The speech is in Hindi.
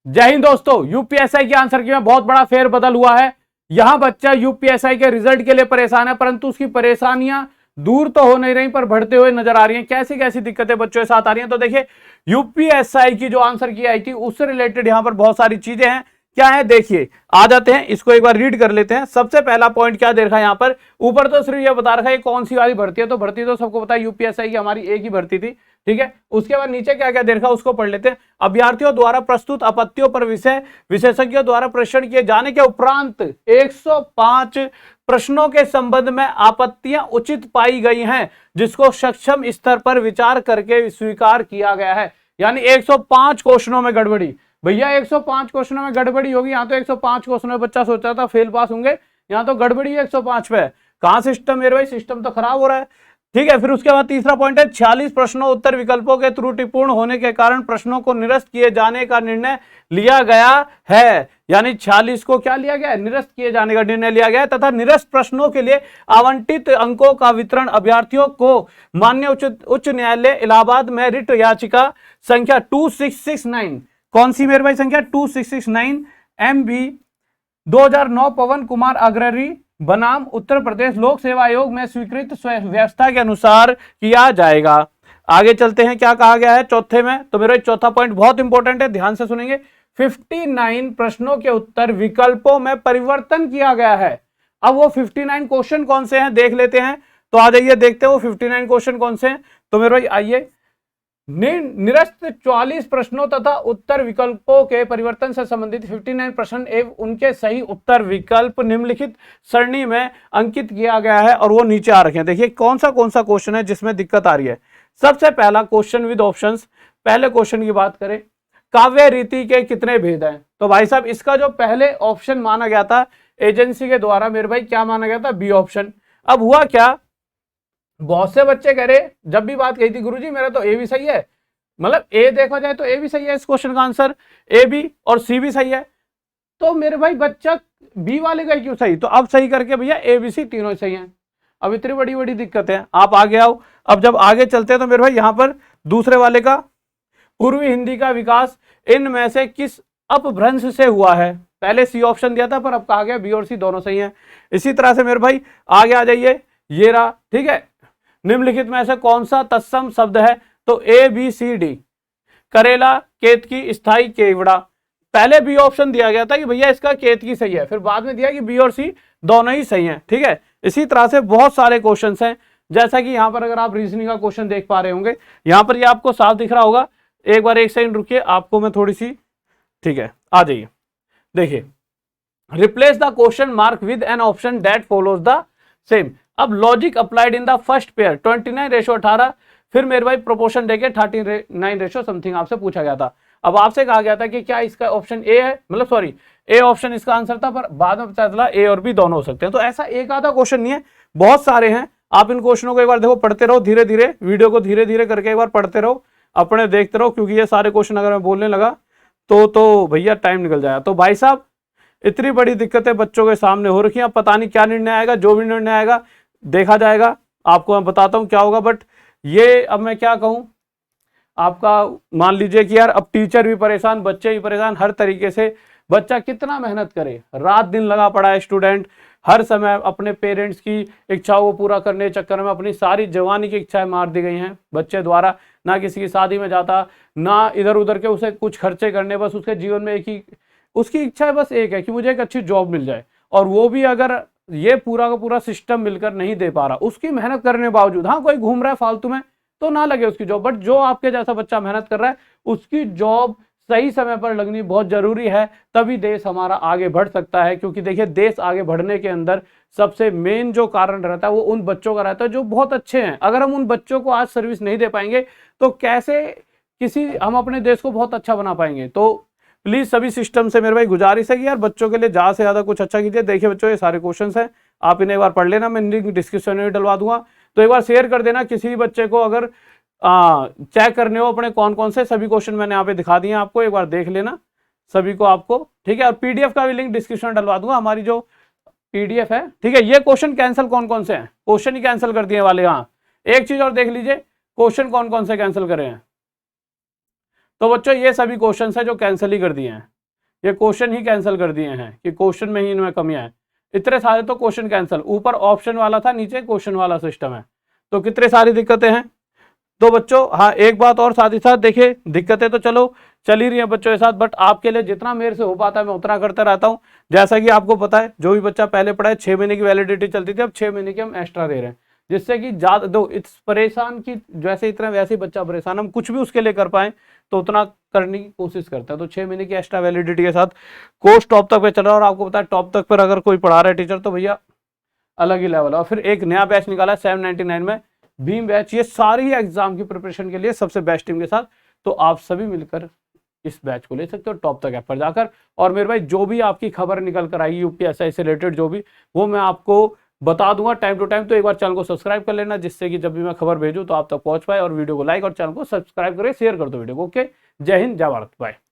जय हिंद दोस्तों, यूपीएसआई के आंसर की में बहुत बड़ा फेरबदल हुआ है। यहां बच्चा यूपीएसआई के रिजल्ट के लिए परेशान है, परंतु उसकी परेशानियां दूर तो हो नहीं रही पर बढ़ते हुए नजर आ रही हैं। कैसी कैसी दिक्कतें बच्चों के साथ आ रही हैं, तो देखिए यूपीएसआई की जो आंसर की आई थी उससे रिलेटेड यहां पर बहुत सारी चीजें हैं। क्या है देखिए, आ जाते हैं, इसको एक बार रीड कर लेते हैं। सबसे पहला पॉइंट क्या दे रखा है यहां पर, ऊपर तो सिर्फ ये बता रखा है कौन सी वाली भर्ती है, तो भर्ती तो सबको पता है यूपीएसआई की हमारी एक ही भर्ती थी, ठीक है। उसके बाद नीचे क्या क्या दे रखा है उसको पढ़ लेते हैं। अभ्यर्थियों द्वारा प्रस्तुत आपत्तियों पर विशेषज्ञों द्वारा परीक्षण किए जाने के उपरांत 105 प्रश्नों के संबंध में आपत्तियां उचित पाई गई हैं, जिसको सक्षम स्तर पर विचार करके स्वीकार किया गया है। यानी 105 क्वेश्चनों में गड़बड़ी। भैया 105 क्वेश्चनों में गड़बड़ी होगी, यहाँ तो 105 क्वेश्चनों में बच्चा सोचा था फेल पास होंगे, यहाँ तो गड़बड़ी है 105 पे। कहां सिस्टम मेरे भाई, सिस्टम तो खराब हो रहा है, ठीक है। फिर उसके बाद तीसरा पॉइंट है 46 प्रश्नों उत्तर विकल्पों के त्रुटिपूर्ण होने के कारण प्रश्नों को निरस्त किए जाने का निर्णय लिया गया है। यानी 46 को क्या लिया गया, निरस्त किए जाने का निर्णय लिया गया है, तथा निरस्त प्रश्नों के लिए आवंटित अंकों का वितरण अभ्यर्थियों को माननीय उच्च न्यायालय इलाहाबाद में रिट याचिका संख्या 2669, कौन सी मेरे भाई संख्या 2669 MB 2009 पवन कुमार अग्रणी बनाम उत्तर प्रदेश लोक सेवा आयोग में स्वीकृत व्यवस्था के अनुसार किया जाएगा। आगे चलते हैं, क्या कहा गया है चौथे में, तो मेरा चौथा पॉइंट बहुत इंपॉर्टेंट है, ध्यान से सुनेंगे। 59 प्रश्नों के उत्तर विकल्पों में परिवर्तन किया गया है। अब वो 59 क्वेश्चन कौन से हैं देख लेते हैं, तो आ जाइए देखते हैं वो 59 क्वेश्चन कौन से हैं। तो मेरे भाई आइए, निरस्त 44 प्रश्नों तथा उत्तर विकल्पों के परिवर्तन से संबंधित 59 प्रश्न एवं उनके सही उत्तर विकल्प निम्नलिखित सरणी में अंकित किया गया है, और वो नीचे आ रखे हैं। देखिए कौन सा क्वेश्चन है जिसमें दिक्कत आ रही है। सबसे पहला क्वेश्चन विद ऑप्शंस। पहले क्वेश्चन की बात करें, काव्य रीति के कितने भेद हैं, तो भाई साहब इसका जो पहले ऑप्शन माना गया था एजेंसी के द्वारा, मेरे भाई क्या माना गया था, बी ऑप्शन। अब हुआ क्या, बहुत से बच्चे कह रहे, जब भी बात कही थी गुरुजी मेरा तो ए भी सही है, मतलब ए देखा जाए तो ए भी सही है, इस क्वेश्चन का आंसर ए भी और सी भी सही है, तो मेरे भाई बच्चा बी वाले का क्यों सही, तो अब सही करके भैया ए बी सी तीनों सही हैं। अब इतनी बड़ी बड़ी दिक्कत है, आप आगे आओ। अब जब आगे चलते हैं तो मेरे भाई यहां पर दूसरे वाले का, पूर्वी हिंदी का विकास इनमें से किस अपभ्रंश से हुआ है, पहले सी ऑप्शन दिया था पर अब कहा गया बी और सी दोनों सही हैं। इसी तरह से मेरे भाई आगे आ जाइए, ये रहा, ठीक है। निम्नलिखित में से कौन सा तत्सम शब्द है, तो ए बी सी डी, करेला, केतकी, स्थाई, केवड़ा। पहले बी ऑप्शन दिया गया था कि भैया इसका केतकी सही है, फिर बाद में दिया कि बी और सी दोनों ही सही हैं, ठीक है। इसी तरह से बहुत सारे क्वेश्चंस हैं, जैसा कि यहां पर अगर आप रीजनिंग का क्वेश्चन देख पा रहे होंगे, यहां पर ये आपको साफ दिख रहा होगा। एक बार एक सेकंड रुकिए, आपको मैं थोड़ी सी, ठीक है, आ जाइए। देखिए, replace the question mark with an option that follows the same. अब logic applied in the first pair 29:18, फिर मेरे भाई प्रोपोर्शन देके 39 समथिंग आपसे पूछा गया था। अब आपसे कहा गया था कि क्या इसका ऑप्शन ए है, मतलब सॉरी ए ऑप्शन इसका आंसर था, पर बाद में पता चला ए और बी दोनों हो सकते हैं। तो ऐसा एक आधा क्वेश्चन नहीं है, बहुत सारे हैं। आप इन क्वेश्चनों को एक बार देखो, पढ़ते रहो धीरे धीरे, वीडियो को धीरे धीरे करके एक बार पढ़ते रहो, अपने देखते रहो, क्योंकि ये सारे क्वेश्चन अगर मैं बोलने लगा तो भैया टाइम निकल जाएगा। तो भाई साहब इतनी बड़ी दिक्कतें बच्चों के सामने हो रखी हैं, पता नहीं क्या निर्णय आएगा, जो भी निर्णय आएगा देखा जाएगा, आपको मैं बताता हूं क्या होगा। बट ये अब मैं क्या कहूं, आपका मान लीजिए कि यार अब टीचर भी परेशान, बच्चे भी परेशान, हर तरीके से बच्चा कितना मेहनत करे, रात दिन लगा पड़ा है स्टूडेंट, हर समय अपने पेरेंट्स की इच्छाओं को पूरा करने के चक्कर में अपनी सारी जवानी की इच्छाएं मार दी गई हैं बच्चे द्वारा। ना किसी की शादी में जाता, ना इधर उधर के उसे कुछ खर्चे करने, बस उसके जीवन में एक ही उसकी इच्छा है, बस एक है कि मुझे एक अच्छी जॉब मिल जाए, और वो भी अगर ये पूरा का पूरा सिस्टम मिलकर नहीं दे पा रहा, उसकी मेहनत करने के बावजूद, हाँ कोई घूम रहा है फालतू में तो ना लगे उसकी जॉब, बट जो आपके जैसा बच्चा मेहनत कर रहा है उसकी जॉब सही समय पर लगनी बहुत जरूरी है, तभी देश हमारा आगे बढ़ सकता है। क्योंकि देखिए देश आगे बढ़ने के अंदर सबसे मेन जो कारण रहता है वो उन बच्चों का रहता है जो बहुत अच्छे हैं। अगर हम उन बच्चों को आज सर्विस नहीं दे पाएंगे तो कैसे हम अपने देश को बहुत अच्छा बना पाएंगे। तो प्लीज सभी सिस्टम से मेरे भाई गुजारिश है कि यार बच्चों के लिए ज्यादा से ज्यादा कुछ अच्छा कीजिए। देखिए बच्चों, ये सारे क्वेश्चंस हैं, आप इन्हें एक बार पढ़ लेना, मैं लिंक डिस्क्रिप्शन में डलवा दूंगा, तो एक बार शेयर कर देना किसी भी बच्चे को, अगर चेक करने हो अपने कौन कौन से, सभी क्वेश्चन मैंने यहाँ पे दिखा दिए आपको, एक बार देख लेना सभी को आपको, ठीक है। और पीडीएफ का भी लिंक डिस्क्रिप्शन में डलवा दूंगा, हमारी जो पीडीएफ है, ठीक है। ये क्वेश्चन कैंसिल कौन कौन से हैं, क्वेश्चन ही कैंसिल कर दिए वाले। हाँ एक चीज और देख लीजिए, क्वेश्चन कौन कौन से कैंसिल करे हैं, तो बच्चों ये सभी क्वेश्चन है जो कैंसिल ही कर दिए हैं, ये क्वेश्चन ही कैंसिल कर दिए हैं कि क्वेश्चन में ही इनमें कमियां हैं। इतने सारे तो क्वेश्चन कैंसिल, ऊपर ऑप्शन वाला था, नीचे क्वेश्चन वाला सिस्टम है, तो कितने सारी दिक्कतें हैं। तो बच्चों हाँ एक बात और साथ ही साथ देखिए, दिक्कतें तो चलो चल ही रही हैं बच्चों के साथ, बट आपके लिए जितना मेरे से हो पाता है मैं उतना करता रहता हूँ। जैसा कि आपको पता है जो भी बच्चा पहले पढ़ा है 6 महीने की वैलिडिटी चलती थी, अब 6 महीने की हम एक्स्ट्रा दे रहे हैं, जिससे कि ज्यादा दो इस परेशान की जैसे इतना वैसे ही बच्चा परेशान, हम कुछ भी उसके लिए कर पाए तो उतना करने की कोशिश करता है। तो 6 महीने की एक्स्ट्रा वैलिडिटी के साथ कोर्स टॉप तक पे चल रहा है, और आपको पता है टॉप तक पर अगर कोई पढ़ा रहा है टीचर तो भैया अलग ही लेवल है। और फिर एक नया बैच निकाला है 799 में भीम बैच, ये सारी एग्जाम की प्रिपरेशन के लिए सबसे बेस्ट टीम के साथ, तो आप सभी मिलकर इस बैच को ले सकते हो टॉप तक ऐप पर जाकर। और मेरे भाई जो भी आपकी खबर निकल कर आएगी यूपीएससी से रिलेटेड जो भी, वो मैं आपको बता दूंगा टाइम टू टाइम। तो एक बार चैनल को सब्सक्राइब कर लेना, जिससे कि जब भी मैं खबर भेजूं तो आप तक पहुंच पाए, और वीडियो को लाइक और चैनल को सब्सक्राइब करें, शेयर कर दो वीडियो को। ओके, जय हिंद, जय भारत, बाय।